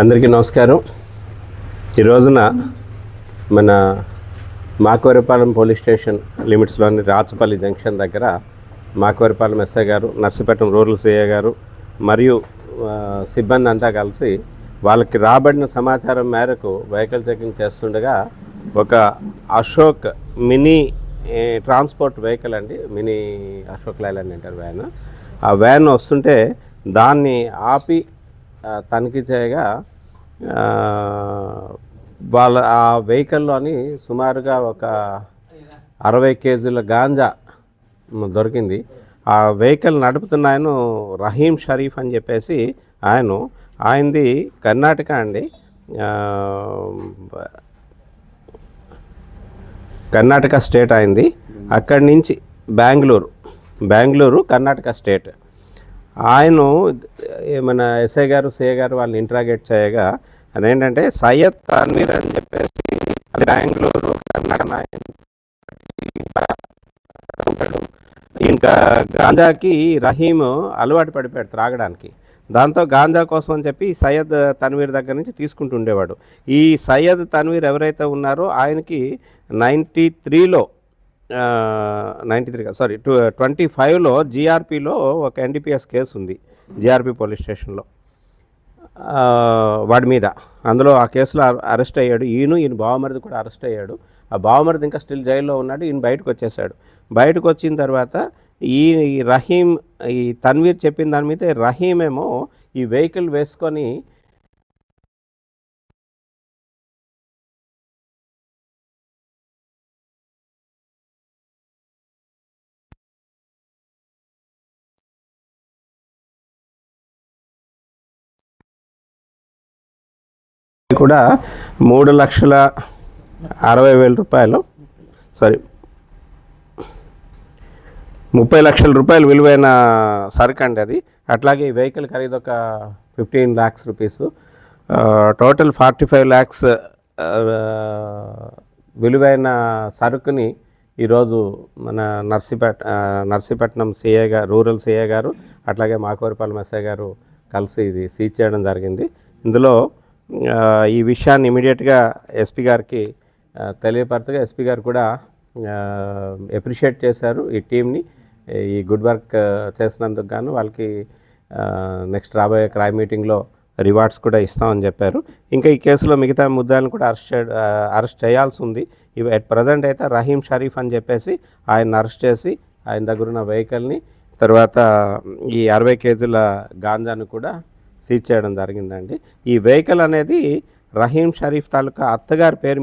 అందరికీ నమస్కారం. ఈ రోజున మన మాకవరపాలెం పోలీస్ స్టేషన్ లిమిట్స్లోని రాచపల్లి జంక్షన్ దగ్గర మాకవరపాలెం ఎస్ఐ గారు, నర్సీపట్నం రూరల్ సిఐ గారు మరియు సిబ్బంది అంతా కలిసి వాళ్ళకి రాబడిన సమాచారం మేరకు వెహికల్ చెకింగ్ చేస్తుండగా ఒక అశోక్ మినీ ట్రాన్స్పోర్ట్ వెహికల్ అండి, మినీ అశోక్ లైలాండ్ అంటారు వ్యాన్. ఆ వ్యాన్ వస్తుంటే దాన్ని ఆపి తనిఖీ చేయగా వాళ్ళ ఆ వెహికల్లోని సుమారుగా ఒక 60 కేజీల గాంజా దొరికింది. ఆ వెహికల్ నడుపుతున్న ఆయన రహీం షరీఫ్ అని చెప్పేసి ఆయనది కర్ణాటక అండి, కర్ణాటక స్టేట్ అయింది. అక్కడి నుంచి బెంగళూరు కర్ణాటక స్టేట్. ఆయన మన ఎస్ఐ గారు, సిఐ గారు వాళ్ళని ఇంట్రాగేట్ చేయగా అదేంటంటే సయ్యద్ తన్వీర్ అని చెప్పేసి అది బెంగళూరు కర్ణాటక ఉంటాడు. ఇంకా గాంజాకి రహీం అలవాటు పడిపోయాడు త్రాగడానికి. దాంతో గాంజా కోసం అని చెప్పి సయ్యద్ తన్వీర్ దగ్గర నుంచి తీసుకుంటూ ఉండేవాడు. ఈ సయ్యద్ తన్వీర్ ఎవరైతే ఉన్నారో ఆయనకి 25లో జీఆర్పీలో ఒక ఎన్డీపీఎస్ కేసు ఉంది, జీఆర్పీ పోలీస్ స్టేషన్లో వాడి మీద. అందులో ఆ కేసులో అరెస్ట్ అయ్యాడు. ఈయన బావమరిది కూడా అరెస్ట్ అయ్యాడు. ఆ బావమరిది ఇంకా స్టిల్ జైల్లో ఉన్నాడు. ఈయన బయటకు వచ్చేసాడు. బయటకు వచ్చిన తర్వాత ఈ రహీం, ఈ తన్వీర్ చెప్పిన దాని మీద రహీం ఏమో ఈ వెహికల్ వేసుకొని కూడా 3,60,000 30 లక్షల రూపాయలు విలువైన సరుకు అండి అది. అట్లాగే ఈ వెహికల్ ఖరీదు ఒక 15 lakhs రూపీస్. టోటల్ 45 lakhs విలువైన సరుకుని ఈరోజు మన నర్సీపట్నం సిఐ గారు, రూరల్ సిఐ గారు, అట్లాగే మాకవరపాలెం ఎస్ఐ గారు కలిసి ఇది సీజ్ చేయడం జరిగింది. ఇందులో ఈ విషయాన్ని ఇమీడియట్గా ఎస్పీ గారికి తెలియపరచగా ఎస్పీ గారు కూడా అప్రిషియేట్ చేశారు ఈ టీంని. ఈ గుడ్ వర్క్ చేసినందుకు గాను వాళ్ళకి నెక్స్ట్ రాబోయే క్రైమ్ మీటింగ్లో రివార్డ్స్ కూడా ఇస్తామని చెప్పారు. ఇంకా ఈ కేసులో మిగతా ముద్దాయిలను కూడా అరెస్ట్ చేయాల్సి ఉంది. ఇవి అట్ ప్రజెంట్ అయితే రహీం షరీఫ్ అని చెప్పేసి ఆయన అరెస్ట్ చేసి ఆయన దగ్గర ఉన్న వెహికల్ని, తర్వాత ఈ 60 కేజీల గాంజాను కూడా సీజ్ చేయడం జరిగిందండి. ఈ వెహికల్ అనేది రహీం షరీఫ్ తాలూకా అత్తగారి పేరు మీద